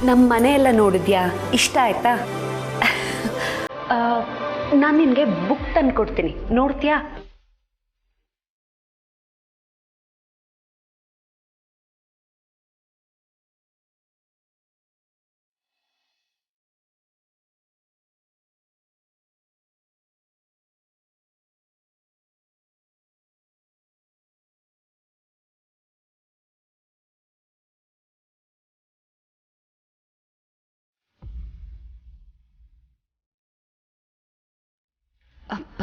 ನಮ್ಮ ಮನೆಯೆಲ್ಲ ನೋಡಿದ್ಯಾ? ಇಷ್ಟ ಆಯ್ತಾ? ನಾನು ನಿನಗೆ ಬುಕ್ ತಂದು ಕೊಡ್ತೀನಿ, ನೋಡ್ತೀಯಾ? ಅಪ್ಪ,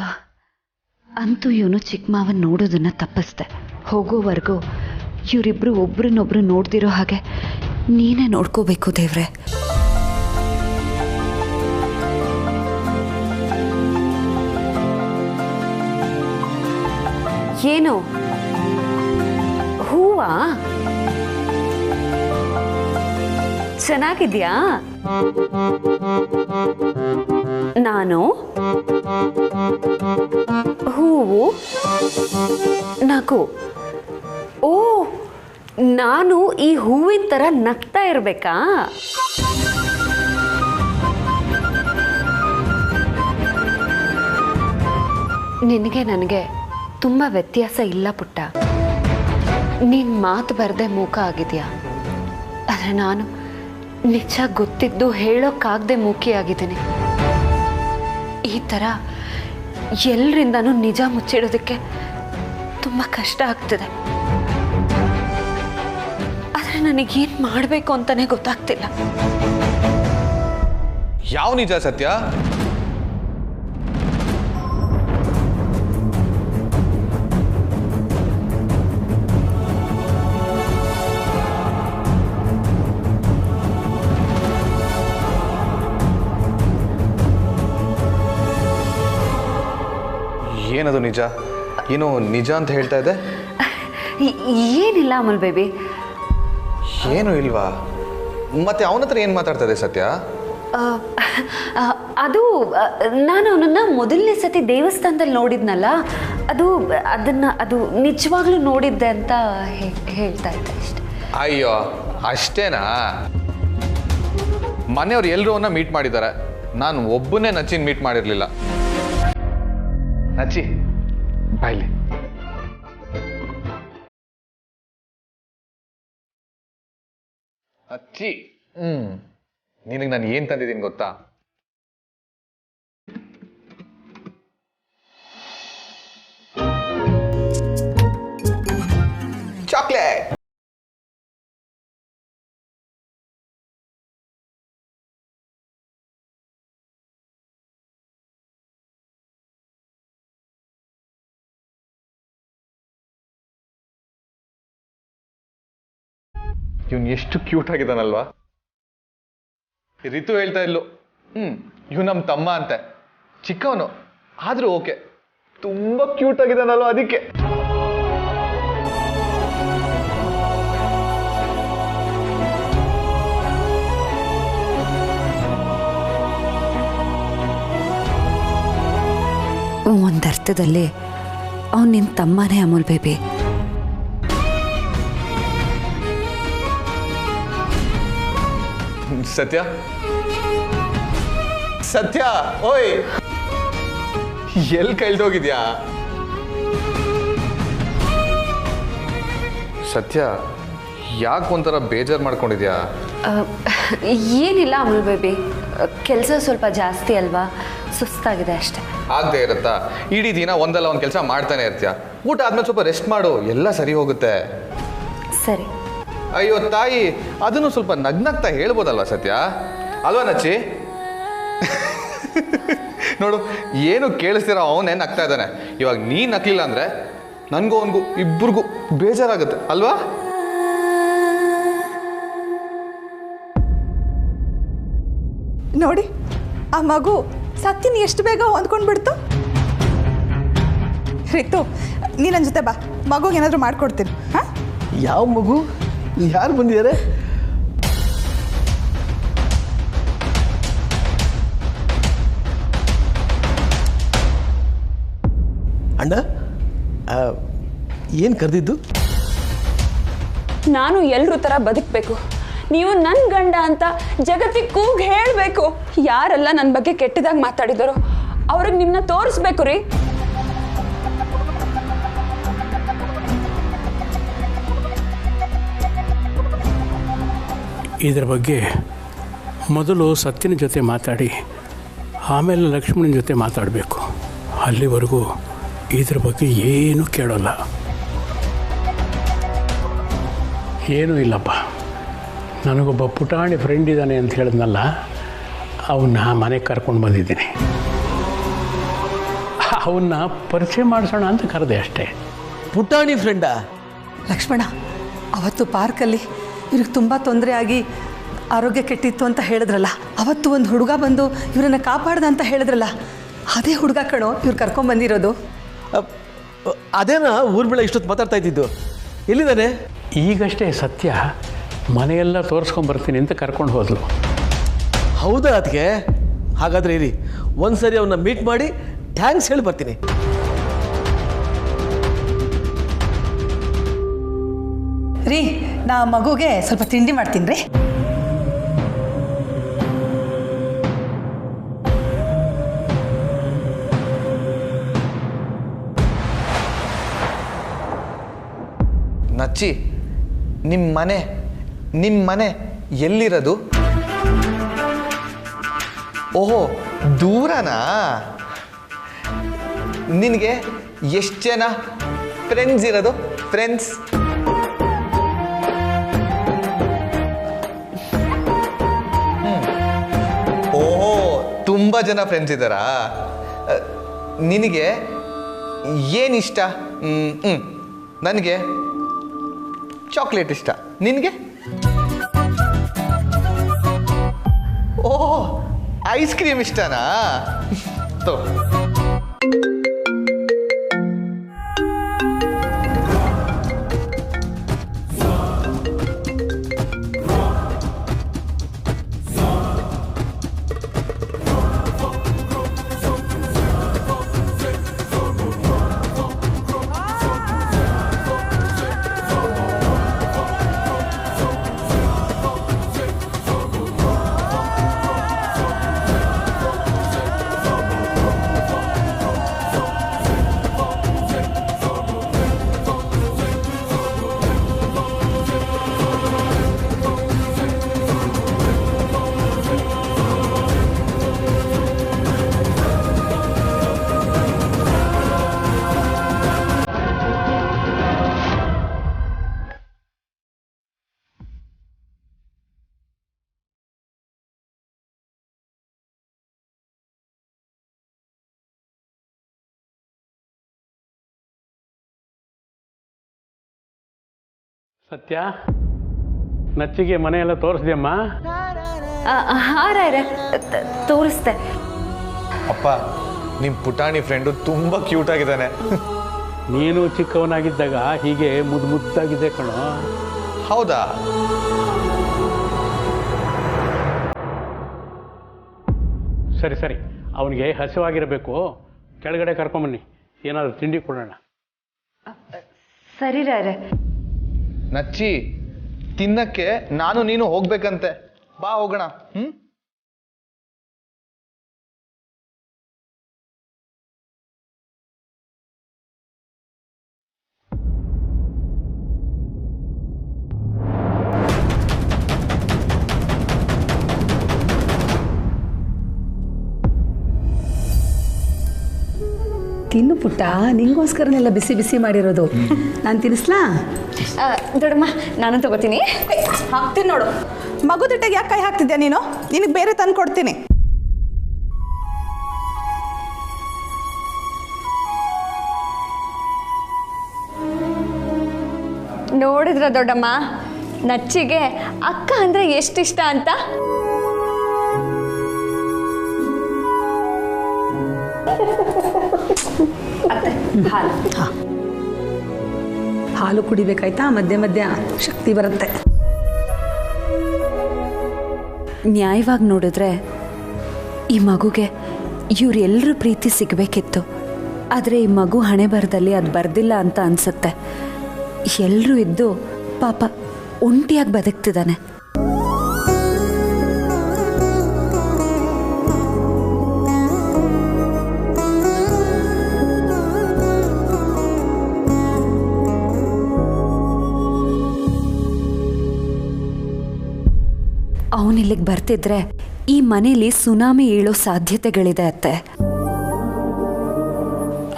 ಅಂತೂ ಇವನು ಚಿಕ್ಕ ಮಾವನ್ ನೋಡೋದನ್ನ ತಪ್ಪಿಸ್ದೆ. ಹೋಗೋವರೆಗೂ ಇವರಿಬ್ರು ಒಬ್ರನ್ನೊಬ್ರು ನೋಡ್ದಿರೋ ಹಾಗೆ ನೀನೇ ನೋಡ್ಕೋಬೇಕು ದೇವ್ರೆ. ಏನು ಹೂವಾ? ಚೆನ್ನಾಗಿದ್ಯಾ? ನಾನು ಹೂವು ನಗು. ಓ, ನಾನು ಈ ಹೂವಿನ ಥರ ನಗ್ತಾ ಇರಬೇಕಾ? ನಿನಗೆ ನನಗೆ ತುಂಬ ವ್ಯತ್ಯಾಸ ಇಲ್ಲ ಪುಟ್ಟ. ನೀನು ಮಾತು ಬರದೆ ಮೂಕ ಆಗಿದೆಯಾ, ಆದರೆ ನಾನು ನಿಜ ಗೊತ್ತಿದ್ದು ಹೇಳೋಕ್ಕಾಗದೆ ಮೂಕಿಯಾಗಿದ್ದೀನಿ. ಈ ಥರ ಎಲ್ಲರಿಂದನೂ ನಿಜ ಮುಚ್ಚಿಡೋದಕ್ಕೆ ತುಂಬ ಕಷ್ಟ ಆಗ್ತಿದೆ. ಆದರೆ ನನಗೇನು ಮಾಡಬೇಕು ಅಂತಲೇ ಗೊತ್ತಾಗ್ತಿಲ್ಲ. ಯಾವ ನಿಜ ಸತ್ಯ? ಏನದು ನಿಜ? ಏನು ನಿಜ ಅಂತ ಹೇಳ್ತಾ ಇದೆ? ಏನಿಲ್ಲ ಅಮಲ್ ಬೇಬಿ. ಏನು ಇಲ್ವಾ? ಮತ್ತೆ ಅವನ ಹತ್ರ ಏನು ಮಾತಾಡ್ತಾ ಇದೆ ಸತ್ಯ? ಅದು ನಾನು ಅವನನ್ನು ಮೊದಲನೇ ಸತಿ ದೇವಸ್ಥಾನದಲ್ಲಿ ನೋಡಿದ್ನಲ್ಲ, ಅದು ನಿಜವಾಗ್ಲೂ ನೋಡಿದ್ದೆ ಅಂತ ಹೇಳ್ತಾ ಇದ್ದೆ ಅಷ್ಟೆ. ಅಯ್ಯೋ, ಅಷ್ಟೇನಾ? ಮನೆಯವ್ರು ಎಲ್ಲರೂ ಅವನ್ನ ಮೀಟ್ ಮಾಡಿದ್ದಾರೆ, ನಾನು ಒಬ್ಬನೇ ನಚ್ಚಿನ ಮೀಟ್ ಮಾಡಿರಲಿಲ್ಲ. ನಚ್ಚಿ ಬಾಯ್ಲಿ. ಅಚ್ಚಿ, ನಿನಗೆ ನಾನು ಏನ್ ತಂದಿದ್ದೀನಿ ಗೊತ್ತಾ? ಚಾಕ್ಲೇಟ್. ಇವನ್ ಎಷ್ಟು ಕ್ಯೂಟ್ ಆಗಿದ್ದಾನಲ್ವಾ? ರಿತು ಹೇಳ್ತಾ ಇದ್ಲು, ಇವ್ ನಮ್ಮ ತಮ್ಮ ಅಂತೆ, ಚಿಕ್ಕವನು ಆದ್ರೂ ಓಕೆ, ತುಂಬಾ ಕ್ಯೂಟ್ ಆಗಿದ್ದಾನಲ್ವಾ? ಅದಕ್ಕೆ ಒಂದರ್ಥದಲ್ಲಿ ಅವನು ನಿನ್ನ ತಮ್ಮನೇ ಅಮೂಲ್ ಬೇಬಿ. ಸತ್ಯ, ಸತ್ಯ, ಓಯ್, ಎಲ್ಲಿ ಕಳ್ದೋಗಿದ್ಯಾ? ಸತ್ಯ, ಯಾಕೆ ಒಂಥರ ಬೇಜಾರು ಮಾಡ್ಕೊಂಡಿದ್ಯಾ? ಏನಿಲ್ಲ ಅಮೂಲ್ ಬೇಬಿ, ಕೆಲಸ ಸ್ವಲ್ಪ ಜಾಸ್ತಿ ಅಲ್ವಾ, ಸುಸ್ತಾಗಿದೆ ಅಷ್ಟೆ. ಆಗದೆ ಇರುತ್ತಾ? ಇಡೀ ದಿನ ಒಂದಲ್ಲ ಒಂದು ಕೆಲಸ ಮಾಡ್ತಾನೆ ಇರ್ತೀಯ. ಊಟ ಆದ್ಮೇಲೆ ಸ್ವಲ್ಪ ರೆಸ್ಟ್ ಮಾಡು, ಎಲ್ಲ ಸರಿ ಹೋಗುತ್ತೆ. ಸರಿ. ಅಯ್ಯೋ ತಾಯಿ, ಅದನ್ನು ಸ್ವಲ್ಪ ನಗ್ನಗ್ತಾ ಹೇಳ್ಬೋದಲ್ವಾ ಸತ್ಯ? ಅಲ್ವಾ ನಚ್ಚಿ? ನೋಡು, ಏನು ಕೇಳಿಸ್ತೀರ ಅವನೇ ನಗ್ತಾ ಇದ್ದಾನೆ. ಇವಾಗ ನೀ ನಗ್ಲಿಲ್ಲ ಅಂದ್ರೆ ನನಗೂ ಅವನಿಗೂ ಇಬ್ಬರಿಗೂ ಬೇಜಾರಾಗುತ್ತೆ ಅಲ್ವಾ? ನೋಡಿ, ಆ ಮಗು ಸತ್ಯನ ಎಷ್ಟು ಬೇಗ ಹೊಂದ್ಕೊಂಡ್ಬಿಡ್ತು. ರಿತು, ನೀ ನನ್ನ ಜೊತೆ ಬಾ, ಮಗುಗೆ ಏನಾದರೂ ಮಾಡ್ಕೊಡ್ತೀನಿ. ಹಾಂ? ಯಾವ ಮಗು? ಯಾರು ಬಂದಿದ್ದಾರೆ? ಅಣ್ಣ, ಏನು ಕರೆದಿದ್ದು? ನಾನು ಎಲ್ಲರೂ ಥರ ಬದುಕಬೇಕು, ನೀವು ನನ್ನ ಗಂಡ ಅಂತ ಜಗತ್ತಿಗೆ ಕೂಗ್ ಹೇಳಬೇಕು. ಯಾರೆಲ್ಲ ನನ್ನ ಬಗ್ಗೆ ಕೆಟ್ಟದಾಗಿ ಮಾತಾಡಿದಾರೋ ಅವ್ರಿಗೆ ನಿಮ್ಮನ್ನ ತೋರಿಸ್ಬೇಕು ರೀ. ಇದರ ಬಗ್ಗೆ ಮೊದಲು ಸತ್ಯನ ಜೊತೆ ಮಾತಾಡಿ ಆಮೇಲೆ ಲಕ್ಷ್ಮಣನ ಜೊತೆ ಮಾತಾಡಬೇಕು. ಅಲ್ಲಿವರೆಗೂ ಇದ್ರ ಬಗ್ಗೆ ಏನೂ ಕೇಳೋಲ್ಲ. ಏನೂ ಇಲ್ಲಪ್ಪ, ನನಗೊಬ್ಬ ಪುಟಾಣಿ ಫ್ರೆಂಡ್ ಇದ್ದಾನೆ ಅಂತ ಹೇಳಿದ್ನಲ್ಲ, ಅವನ್ನ ಮನೆಗೆ ಕರ್ಕೊಂಡು ಬಂದಿದ್ದೀನಿ. ಅವನ್ನ ಪರಿಚಯ ಮಾಡಿಸೋಣ ಅಂತ ಕರೆದೆ ಅಷ್ಟೇ. ಪುಟಾಣಿ ಫ್ರೆಂಡಾ? ಲಕ್ಷ್ಮಣ, ಅವತ್ತು ಪಾರ್ಕಲ್ಲಿ ಇವ್ರಿಗೆ ತುಂಬ ತೊಂದರೆ ಆಗಿ ಆರೋಗ್ಯ ಕೆಟ್ಟಿತ್ತು ಅಂತ ಹೇಳಿದ್ರಲ್ಲ, ಅವತ್ತು ಒಂದು ಹುಡುಗ ಬಂದು ಇವರನ್ನು ಕಾಪಾಡ್ದ ಅಂತ ಹೇಳಿದ್ರಲ್ಲ, ಅದೇ ಹುಡುಗ ಕಣೋ ಇವ್ರು ಕರ್ಕೊಂಡ್ಬಂದಿರೋದು. ಅದೇನಾ ಊರ್ ಬೆಳೆ ಇಷ್ಟೊತ್ತು ಮಾತಾಡ್ತಾ ಇದ್ದಿದ್ದು? ಎಲ್ಲಿದ್ದಾನೆ? ಈಗಷ್ಟೇ ಸತ್ಯ ಮನೆಯೆಲ್ಲ ತೋರಿಸ್ಕೊಂಬರ್ತೀನಿ ಅಂತ ಕರ್ಕೊಂಡು ಹೋದ್ಲು. ಹೌದಾ ಅದಕ್ಕೆ? ಹಾಗಾದರೆ ಇರಿ, ಒಂದು ಸರಿ ಅವನ್ನ ಮೀಟ್ ಮಾಡಿ ಥ್ಯಾಂಕ್ಸ್ ಹೇಳಿ ಬರ್ತೀನಿ. ರೀ, ನಾ ಮಗುಗೆ ಸ್ವಲ್ಪ ತಿಂಡಿ ಮಾಡ್ತೀನಿ ರೀ. ನಚ್ಚಿ, ನಿಮ್ಮ ಮನೆ ಎಲ್ಲಿರೋದು? ಓಹೋ, ದೂರನಾ? ನಿನಗೆ ಎಷ್ಟು ಜನ ಫ್ರೆಂಡ್ಸ್ ಇರೋದು? ಫ್ರೆಂಡ್ಸ್ ಓಹೋ, ತುಂಬ ಜನ ಫ್ರೆಂಡ್ಸ್ ಇದ್ದಾರಾ? ನಿನಗೆ ಏನಿಷ್ಟ? ನನಗೆ ಚಾಕ್ಲೇಟ್ ಇಷ್ಟ. ನಿನಗೆ? ಓಹ್, ಐಸ್ ಕ್ರೀಮ್ ಇಷ್ಟನಾ? ತೋ. ಸತ್ಯ, ನಚ್ಚಿಗೆ ಮನೆಯೆಲ್ಲ ತೋರಿಸ್ದೆಯಮ್ಮ? ಹಾಂ ರಾಯ್ರೆ, ತೋರಿಸ್ದೆ. ಅಪ್ಪ, ನಿಮ್ಮ ಪುಟಾಣಿ ಫ್ರೆಂಡು ತುಂಬ ಕ್ಯೂಟ್ ಆಗಿದ್ದಾನೆ. ನೀನು ಚಿಕ್ಕವನಾಗಿದ್ದಾಗ ಹೀಗೆ ಮುದ್ದಾಗಿದೆ ಕಣೋ. ಹೌದಾ? ಸರಿ ಸರಿ, ಅವನಿಗೆ ಹಸಿವಾಗಿರಬೇಕು, ಕೆಳಗಡೆ ಕರ್ಕೊಂಬನ್ನಿ, ಏನಾದರೂ ತಿಂಡಿ ಕೊಡೋಣ. ಸರಿ ರಾಯ್ರೆ. ನಚ್ಚಿ, ತಿನ್ನಕ್ಕೆ ನಾನು ನೀನು ಹೋಗ್ಬೇಕಂತೆ. ಬಾ ಹೋಗೋಣ. ತಿನ್ನು ಪುಟ್ಟ, ನಿಂಗೋಸ್ಕರನೆಲ್ಲ ಬಿಸಿ ಬಿಸಿ ಮಾಡಿರೋದು. ನಾನು ತಿನ್ನಿಸ್ಲಾ? ದೊಡ್ಡಮ್ಮ, ನಾನು ತಗೋತೀನಿ. ಹಾಕ್ತೀನಿ ನೋಡು. ಮಗುದಿಟ್ಟಿಗೆ ಯಾಕೆ ಕೈ ಹಾಕ್ತಿದ್ಯಾ ನೀನು? ನಿನಗೆ ಬೇರೆ ತಂದು ಕೊಡ್ತೀನಿ. ನೋಡಿದ್ರ ದೊಡ್ಡಮ್ಮ, ನಚ್ಚಿಗೆ ಅಕ್ಕ ಅಂದರೆ ಎಷ್ಟಿಷ್ಟ ಅಂತ? ಹಾಲು ಕುಡಿಬೇಕಾಯ್ತಾ? ಮಧ್ಯ ಮಧ್ಯ ಶಕ್ತಿ ಬರುತ್ತೆ. ನ್ಯಾಯವಾಗಿ ನೋಡಿದ್ರೆ ಈ ಮಗುಗೆ ಇವರೆಲ್ಲರೂ ಪ್ರೀತಿ ಸಿಗಬೇಕಿತ್ತು. ಆದರೆ ಈ ಮಗು ಹಣೆ ಬರದಲ್ಲಿ ಅದು ಬರ್ದಿಲ್ಲ ಅಂತ ಅನಿಸುತ್ತೆ. ಎಲ್ಲರೂ ಇದ್ದು ಪಾಪ ಒಂಟಿಯಾಗಿ ಬದುಕ್ತಿದ್ದಾನೆ. ಅವನಿಲ್ಲಿಗೆ ಬರ್ತಿದ್ರೆ ಈ ಮನೇಲಿ ಸುನಾಮಿ ಏಳೋ ಸಾಧ್ಯತೆಗಳಿದೆ ಅತ್ತೆ.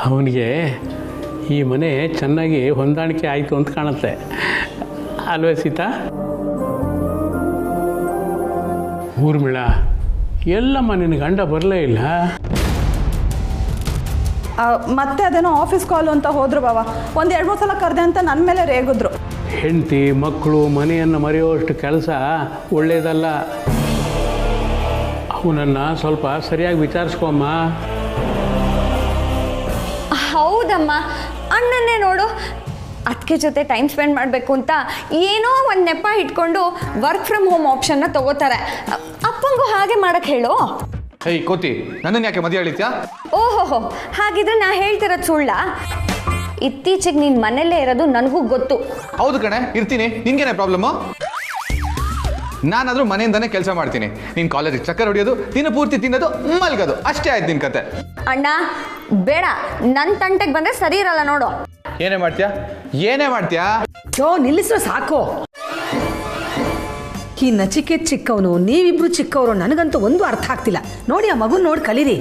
ಅವನಿಗೆ ಈ ಮನೆ ಚೆನ್ನಾಗಿ ಹೊಂದಾಣಿಕೆ ಆಯಿತು ಅಂತ ಕಾಣುತ್ತೆ ಅಲ್ವೇ ಸೀತಾ? ಊರ್ಮಿಳ, ಎಲ್ಲಮ್ಮ ನಿನ್ನ ಗಂಡ ಬರಲೇ ಇಲ್ಲ? ಮತ್ತೆ ಅದೇನೋ ಆಫೀಸ್ ಕಾಲು ಅಂತ ಹೋದ್ರು ಬಾವ. 1-2-3 ಸಲ ಕರೆದೆ ಅಂತ ನನ್ನ ಮೇಲೆ ರೇಗಿದ್ರು. ಹೆಂಡತಿ ಮಕ್ಕಳು ಮನೆಯನ್ನು ಮರೆಯುವಷ್ಟು ಕೆಲಸ ಒಳ್ಳೆಯದಲ್ಲ. ಅವನನ್ನು ಸ್ವಲ್ಪ ಸರಿಯಾಗಿ ವಿಚಾರಿಸ್ಕೊಮ್ಮ. ಹೌದಮ್ಮ, ಅಣ್ಣನ್ನೇ ನೋಡು, ಅದಕ್ಕೆ ಜೊತೆ ಟೈಮ್ ಸ್ಪೆಂಡ್ ಮಾಡಬೇಕು ಅಂತ ಏನೋ ಒಂದು ನೆಪ ಇಟ್ಕೊಂಡು ವರ್ಕ್ ಫ್ರಮ್ ಹೋಮ್ ಆಪ್ಷನ್ನ ತಗೋತಾರೆ. ಅಪ್ಪಂಗೂ ಹಾಗೆ ಮಾಡಕ್ಕೆ ಹೇಳು. ಏಯ್ ಕೋತಿ, ನನ್ನನ್ನು ಯಾಕೆ ಮದುವೆ ಹೇಳಿದ್ಯಾ? ಓಹೋಹೋ, ಹಾಗಿದ್ರೆ ನಾ ಹೇಳ್ತಿರೋದು ಸುಳ್ಳ? ಇತ್ತೀಚೆಗೆ ನೀನು ಮನೆಯಲ್ಲೇ ಇರೋದು ನನಗೂ ಗೊತ್ತು. ಹೌದು ಕಣೆ, ಇರ್ತೀನಿ. ನಿನ್ಗೇನೆ ಪ್ರಾಬ್ಲಮ್ಮು? ನಾನಾದರೂ ಮನೆಯಿಂದಾನೇ ಕೆಲಸ ಮಾಡ್ತೀನಿ. ನೀನು ಕಾಲೇಜಿಗೆ ಚಕ್ಕರ್ ಹೊಡಿಯೋದು, ದಿನ ಪೂರ್ತಿ ತಿನ್ನೋದು, ಮಲ್ಗೋದು, ಅಷ್ಟೇ ಆಯ್ತು ನಿನ್ನ ಕತೆ. ಅಣ್ಣ ಬೇಡ, ನನ್ನ ತಂಟೆಗೆ ಬಂದರೆ ಸರಿ ಇರಲ್ಲ ನೋಡು. ಏನೇ ಮಾಡ್ತೀಯಾ? ಏನೇ ಮಾಡ್ತೀಯಾ? ನಿಲ್ಲಿಸ್ರ ಸಾಕು. ಈ ನಚಿಕೇತ್ ಚಿಕ್ಕವನು, ನೀವಿಬ್ರು ಚಿಕ್ಕವರು. ನನಗಂತೂ ಒಂದು ಅರ್ಥ ಆಗ್ತಿಲ್ಲ. ನೋಡಿ, ಆ ಮಗು ನೋಡಿ ಕಲೀರಿ.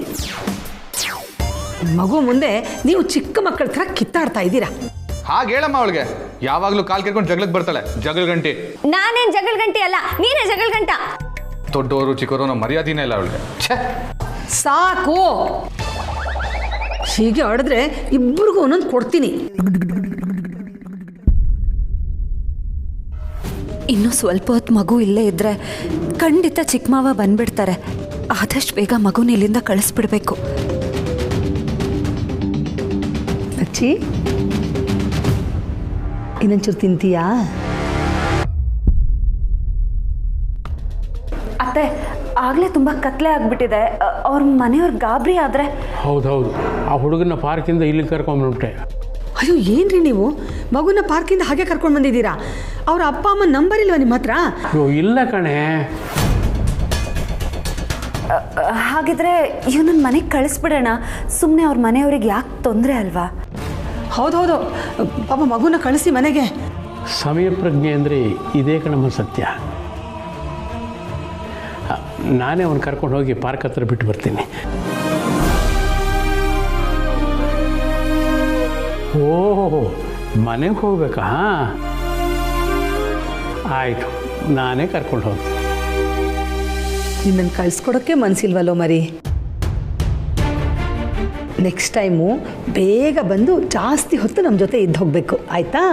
ಮಗು ಮುಂದೆ ನೀವು ಚಿಕ್ಕ ಮಕ್ಕಳ ಥರ ಕಿತ್ತಾಡ್ತಾ ಇದ್ದೀರಾ. ಹಾಗೆ ಹೇಳಮ್ಮ ಅವಳಿಗೆ. ಯಾವಾಗಲೂ ಕಾಲ್ ಕೇಳ್ಕೊಂಡು ಜಗಳಕ್ಕೆ ಬರ್ತಾಳೆ, ಜಗಳ ಗಂಟಿ. ನಾನೇನು ಜಗಳ ಗಂಟಿ ಅಲ್ಲ, ನೀನೇ ಜಗಳ ಗಂಟ. ದೊಡ್ಡವರು ಚಿಕ್ಕವರು ಅನ್ನೋ ಮರ್ಯಾದೆನೇ ಇಲ್ಲ ಅವಳಿಗೆ. ಸಾಕು. ಹೀಗೆ ಆಡಿದ್ರೆ ಇಬ್ಬರಿಗೂ ಒಂದೊಂದು ಕೊಡ್ತೀನಿ. ಇನ್ನೂ ಸ್ವಲ್ಪ ಹೊತ್ತು ಮಗು ಇಲ್ಲೇ ಇದ್ರೆ ಖಂಡಿತ ಚಿಕ್ಕ ಮಾವ ಬಂದ್ಬಿಡ್ತಾರೆ. ಆದಷ್ಟು ಬೇಗ ಮಗುನ ಇಲ್ಲಿಂದ ಕಳಿಸ್ಬಿಡ್ಬೇಕು. ಅಚ್ಚಿ, ಇನ್ನೊಂಚೂರು ತಿಂತೀಯಾ? ಅತ್ತೆ, ಆಗಲೇ ತುಂಬ ಕತ್ಲೆ ಆಗಿಬಿಟ್ಟಿದೆ. ಅವ್ರ ಮನೆಯವ್ರ ಗಾಬರಿ ಆದರೆ. ಹೌದೌದು, ಆ ಹುಡುಗನ ಪಾರ್ಕಿಂದ ಇಲ್ಲಿ ಕರ್ಕೊಂಡ್ಬಿಟ್ಟೆ. ಅಯ್ಯೋ, ಏನ್ರಿ ನೀವು ಮಗುನ ಪಾರ್ಕಿಂದ ಹಾಗೆ ಕರ್ಕೊಂಡು ಬಂದಿದ್ದೀರಾ? ಅವ್ರ ಅಪ್ಪ ಅಮ್ಮ ನಂಬರ್ ಇಲ್ವಾ ನಿಮ್ಮ ಹತ್ರ? ಅಯ್ಯೋ ಇಲ್ಲ ಕಣೆ. ಹಾಗಿದ್ರೆ ಇವನನ್ನ ಮನೆಗೆ ಕಳಿಸ್ಬಿಡೋಣ. ಸುಮ್ಮನೆ ಅವ್ರ ಮನೆಯವ್ರಿಗೆ ಯಾಕೆ ತೊಂದರೆ ಅಲ್ವಾ? ಹೌದೌದು, ಪಾಪ ಮಗುನ ಕಳಿಸಿ ಮನೆಗೆ. ಸಮಯ ಪ್ರಜ್ಞೆ ಅಂದರೆ ಇದೇ ಕಣಮ್ಮ ಸತ್ಯ. ನಾನೇ ಅವನು ಕರ್ಕೊಂಡು ಹೋಗಿ ಪಾರ್ಕ್ ಹತ್ರ ಬಿಟ್ಟು ಬರ್ತೀನಿ. ಓಹೋ, ಮನೆಗೆ ಹೋಗ್ಬೇಕಾ? ಆಯಿತು, ನಾನೇ ಕರ್ಕೊಂಡು ಹೋಗ್ತೀನಿ. ನಿನ್ನನ್ನು ಕಳಿಸ್ಕೊಡೋಕ್ಕೆ ಮನಸ್ಸಿಲ್ವಲ್ಲೋ ಮರಿ. ನೆಕ್ಸ್ಟ್ ಟೈಮು ಬೇಗ ಬಂದು ಜಾಸ್ತಿ ಹೊತ್ತು ನಮ್ಮ ಜೊತೆ ಇದ್ದು ಹೋಗಬೇಕು, ಆಯಿತಾ?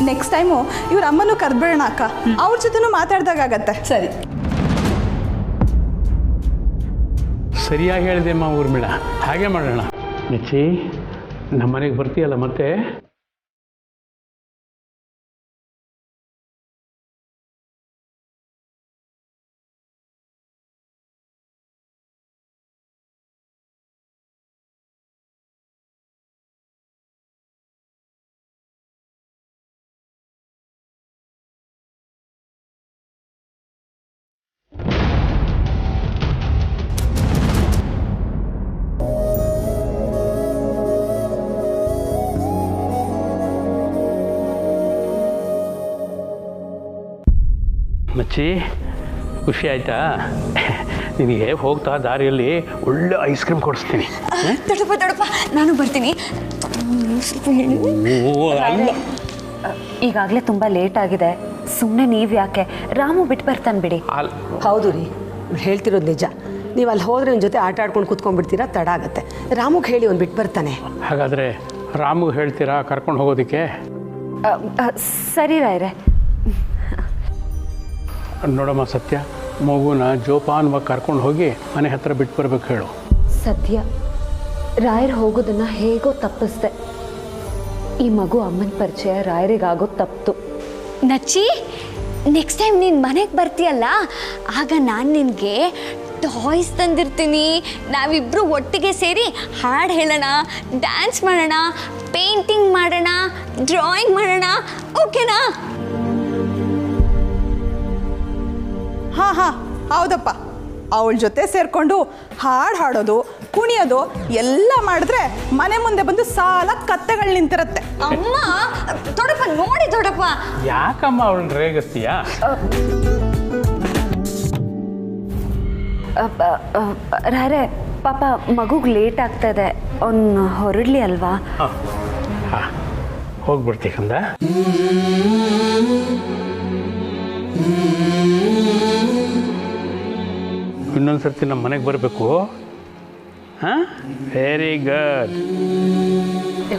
ನೆಕ್ಸ್ಟ್ ಟೈಮು ಇವ್ರ ಅಮ್ಮನೂ ಕರೆದ್ಬಿಡೋಣ ಅಕ್ಕ. ಅವ್ರ ಜೊತೆನೂ ಮಾತಾಡ್ದಾಗತ್ತೆ. ಸರಿ. ಸರಿಯಾಗಿ ಹೇಳಿದೆ ಅಮ್ಮ ಊರ್ಮಿಳ, ಹಾಗೆ ಮಾಡೋಣ. ನೆಚ್ಚಿ, ನಮ್ಮ ಮನೆಗೆ ಬರ್ತೀಯಲ್ಲ ಮತ್ತೆ? ಮಚ್ಚಿ, ಖುಷಿ ಆಯ್ತಾ? ನಿನಗೆ ಹೋಗ್ತಾ ದಾರಿಯಲ್ಲಿ ಒಳ್ಳೆ ಐಸ್ ಕ್ರೀಮ್ ಕೊಡಿಸ್ತೀನಿ. ತಡಪ್ಪ, ನಾನು ಬರ್ತೀನಿ. ಅಲ್ಲ, ಈಗಾಗಲೇ ತುಂಬ ಲೇಟ್ ಆಗಿದೆ. ಸುಮ್ಮನೆ ನೀವು ಯಾಕೆ? ರಾಮು ಬಿಟ್ಟು ಬರ್ತಾನೆ ಬಿಡಿ. ಹೌದು ರೀ, ಹೇಳ್ತಿರೋದು ನಿಜ. ನೀವು ಅಲ್ಲಿ ಹೋದ್ರೆ ನಿಮ್ಮ ಜೊತೆ ಆಟ ಆಡ್ಕೊಂಡು ಕೂತ್ಕೊಂಡ್ಬಿಡ್ತೀರಾ, ತಡ ಆಗುತ್ತೆ. ರಾಮುಗೆ ಹೇಳಿ ಅವ್ನು ಬಿಟ್ಟು ಬರ್ತಾನೆ. ಹಾಗಾದರೆ ರಾಮುಗೆ ಹೇಳ್ತೀರಾ ಕರ್ಕೊಂಡು ಹೋಗೋದಕ್ಕೆ? ಸರಿ ರಾಯ್ರೆ. ನೋಡಮ್ಮ ಸತ್ಯ, ಮಗುನ ಜೋಪಾನವಾಗಿ ಕರ್ಕೊಂಡು ಹೋಗಿ ಮನೆ ಹತ್ರ ಬಿಟ್ಟು ಬರ್ಬೇಕು ಹೇಳು. ಸದ್ಯ ರಾಯರ್ ಹೋಗೋದನ್ನ ಹೇಗೋ ತಪ್ಪಿಸ್ದೆ. ಈ ಮಗು ಅಮ್ಮನ ಪರಿಚಯ ರಾಯರಿಗಾಗೋ ತಪ್ಪಿತು. ನಚ್ಚಿ, ನೆಕ್ಸ್ಟ್ ಟೈಮ್ ನೀನು ಮನೆಗೆ ಬರ್ತೀಯಲ್ಲ, ಆಗ ನಾನು ನಿನಗೆ ಟಾಯ್ಸ್ ತಂದಿರ್ತೀನಿ. ನಾವಿಬ್ಬರು ಒಟ್ಟಿಗೆ ಸೇರಿ ಹಾಡು ಹೇಳೋಣ, ಡ್ಯಾನ್ಸ್ ಮಾಡೋಣ, ಪೇಂಟಿಂಗ್ ಮಾಡೋಣ, ಡ್ರಾಯಿಂಗ್ ಮಾಡೋಣ. ಓಕೆನಾ? ಹಾಂ ಹೌದಪ್ಪ. ಅವಳ ಜೊತೆ ಸೇರಿಕೊಂಡು ಹಾಡು ಹಾಡೋದು ಕುಣಿಯೋದು ಎಲ್ಲ ಮಾಡಿದ್ರೆ ಮನೆ ಮುಂದೆ ಬಂದು ಸಾಲ ಕತ್ತೆಗಳು ನಿಂತಿರುತ್ತೆ. ಅಮ್ಮ ದೊಡ್ಡಪ್ಪ ನೋಡಿ ದೊಡ್ಡಪ್ಪ. ಯಾಕಮ್ಮ ಅವಳನ್ನ ರೇಗಿಸ್ತೀಯಾ? ರಾರೆ ಪಾಪ ಮಗುಗೆ ಲೇಟ್ ಆಗ್ತದೆ, ಅವ್ನು ಹೊರಡ್ಲಿ ಅಲ್ವಾ? ಹೋಗ್ಬಿಡ್ತಿ ಕಂದ. ಇನ್ನೊಂದ್ಸರ್ತಿ ನಮ್ಮ ಮನೆಗೆ ಬರಬೇಕು. ಹಾಂ, ವೆರಿ ಗುಡ್.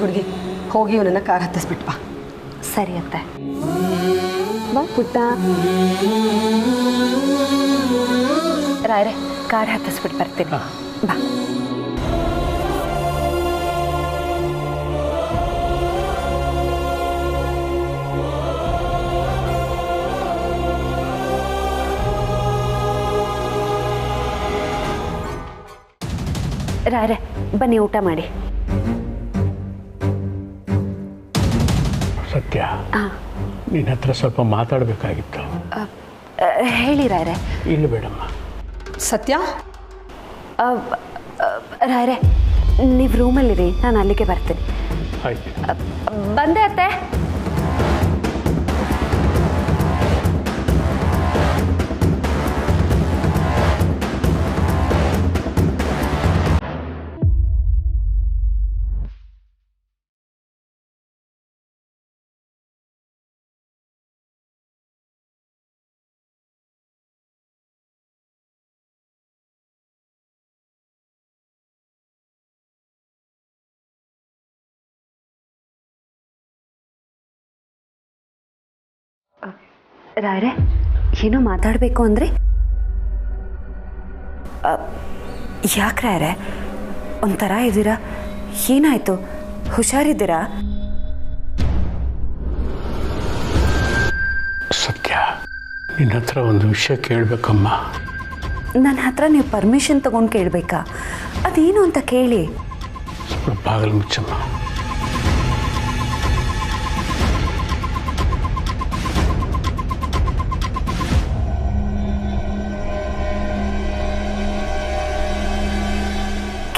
ಹುಡುಗಿ ಹೋಗಿ ಇವನನ್ನು ಕಾರ್ ಹತ್ತಿಸ್ಬಿಟ್ಟು ಬಾ. ಸರಿ ಅತ್ತೆ. ಬಾ ಪುಟ್ಟ. ರಾಯ್ರೆ ಕಾರ್ ಹತ್ತಿಸ್ಬಿಟ್ಟು ಬರ್ತೀನಿ. ಬಾ. ರಾಯ್ರೆ ಬನ್ನಿ ಊಟ ಮಾಡಿ. ಸತ್ಯ, ನಿನ್ನ ಹತ್ರ ಸ್ವಲ್ಪ ಮಾತಾಡಬೇಕಾಗಿತ್ತು. ಹೇಳಿ ರಾಯ್ರೆ. ಇಲ್ಲಿ ಬೇಡಮ್ಮ. ಸತ್ಯ, ರಾಯ್ರೆ ನೀವು ರೂಮಲ್ಲಿರಿ, ನಾನು ಅಲ್ಲಿಗೆ ಬರ್ತೀನಿ. ಆಯ್ತು. ಬಂದೆ ಅತ್ತೆ. ರಾಯ್ರೆ ಏನೋ ಮಾತಾಡಬೇಕು ಅಂದರೆ? ಯಾಕೆ ರಾಯ್ರೆ ಒಂಥರ ಇದ್ದೀರಾ? ಏನಾಯಿತು? ಹುಷಾರಿದ್ದೀರಾ? ಸತ್ಯ, ನಿನ್ನ ಹತ್ರ ಒಂದು ವಿಷಯ ಕೇಳಬೇಕಮ್ಮ. ನನ್ನ ಹತ್ರ ನೀವು ಪರ್ಮಿಷನ್ ತಗೊಂಡು ಕೇಳಬೇಕಾ? ಅದೇನು ಅಂತ ಕೇಳಿ. ಸ್ವಲ್ಪ ಬಾಗಿಲು ಮುಚ್ಚಮ್ಮ.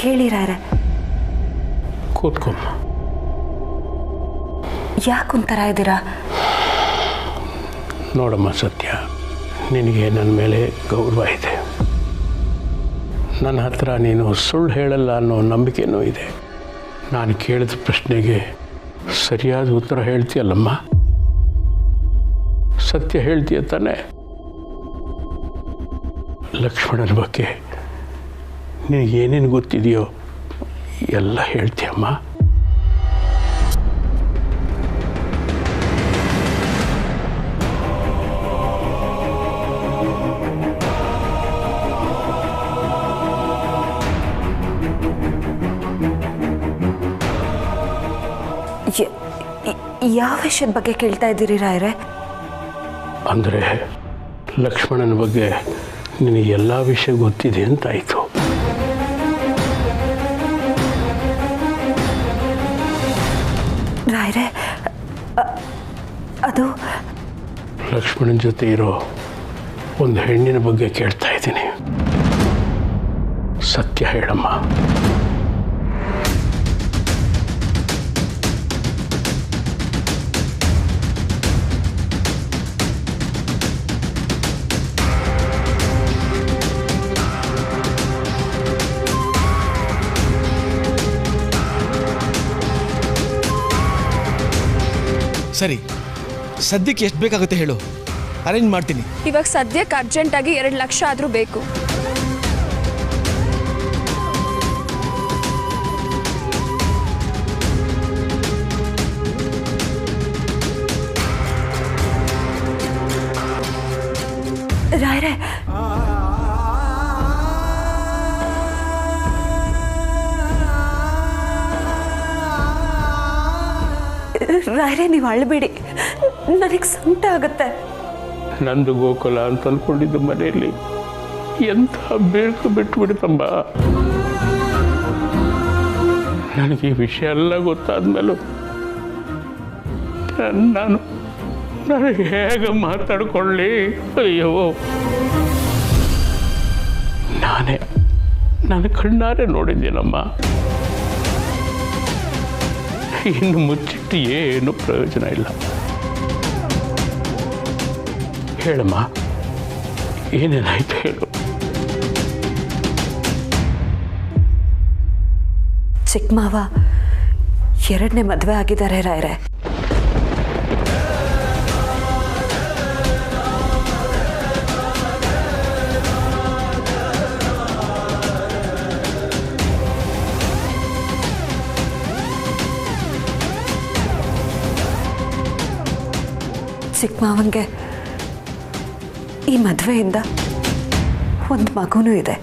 ಕೇಳಿ ರಾಯ್ರೆ. ಕೂತ್ಕೊಮ್ಮ. ಯಾಕೊಂಥರ ಇದ್ದೀರಾ? ನೋಡಮ್ಮ ಸತ್ಯ, ನಿನಗೆ ನನ್ನ ಮೇಲೆ ಗೌರವ ಇದೆ. ನನ್ನ ಹತ್ರ ನೀನು ಸುಳ್ಳು ಹೇಳಲ್ಲ ಅನ್ನೋ ನಂಬಿಕೆನೂ ಇದೆ. ನಾನು ಕೇಳಿದ ಪ್ರಶ್ನೆಗೆ ಸರಿಯಾದ ಉತ್ತರ ಹೇಳ್ತೀಯಲ್ಲಮ್ಮ. ಸತ್ಯ ಹೇಳ್ತೀಯ ತಾನೆ? ಲಕ್ಷ್ಮಣನ ಬಗ್ಗೆ ನಿನಗೆ ಏನೇನು ಗೊತ್ತಿದೆಯೋ ಎಲ್ಲ ಹೇಳ್ತೀಯಮ್ಮ. ಯಾವ ವಿಷಯದ ಬಗ್ಗೆ ಕೇಳ್ತಾ ಇದ್ದೀರಿ ರಾಯ್ರೆ? ಅಂದರೆ ಲಕ್ಷ್ಮಣನ ಬಗ್ಗೆ ನಿನಗೆ ಎಲ್ಲ ವಿಷಯ ಗೊತ್ತಿದೆ ಅಂತಾಯಿತು. ರಾಯ್ರೆ ಅದು ಲಕ್ಷ್ಮಣನ ಜೊತೆ ಇರೋ ಒಂದು ಹೆಣ್ಣಿನ ಬಗ್ಗೆ ಕೇಳ್ತಾ ಇದ್ದೀನಿ. ಸತ್ಯ ಹೇಳಮ್ಮ. ಸರಿ, ಸದ್ಯಕ್ಕೆ ಎಷ್ಟು ಬೇಕಾಗುತ್ತೆ ಹೇಳು, ಅರೇಂಜ್ ಮಾಡ್ತೀನಿ. ಇವಾಗ ಸದ್ಯಕ್ಕೆ ಅರ್ಜೆಂಟಾಗಿ 2 ಲಕ್ಷ ಆದರೂ ಬೇಕು. ರಾಯ್ರೆ ರಾಯ್ರೆ ನೀವು ಅಳಬೇಡಿ, ನನಗೆ ಸಂಕಟ ಆಗುತ್ತೆ. ನಂದು ಗೋಕುಲ ಅಂತ ಅಂದ್ಕೊಂಡಿದ್ದು ಮನೆಯಲ್ಲಿ ಎಂಥ ಬೇಳ್ಕು ಬಿಟ್ಬಿಡ್ತಮ್ಮ. ನನಗೆ ಈ ವಿಷಯ ಎಲ್ಲ ಗೊತ್ತಾದ್ಮೇಲೂ ನಾನು ಹೇಗೆ ಮಾತಾಡ್ಕೊಳ್ಳಿ? ಅಯ್ಯೋ, ನಾನೇ ನನ್ನ ಕಣ್ಣಾರೆ ನೋಡಿದ್ದೀನಮ್ಮ. ಇನ್ನು ಮುಚ್ಚಿಟ್ಟು ಏನು ಪ್ರಯೋಜನ ಇಲ್ಲ. ಹೇಳಮ್ಮ, ಏನೇನಾಯ್ತು ಹೇಳು. ಚಿಕ್ಕ ಮಾವ 2ನೇ ಮದುವೆ ಆಗಿದ್ದಾರೆ ರಾಯರೇ. ಚಿಕ್ಕ ಮಾವನಿಗೆ ಈ ಮದುವೆಯಿಂದ ಒಂದು ಮಗುನೂ ಇದೆ.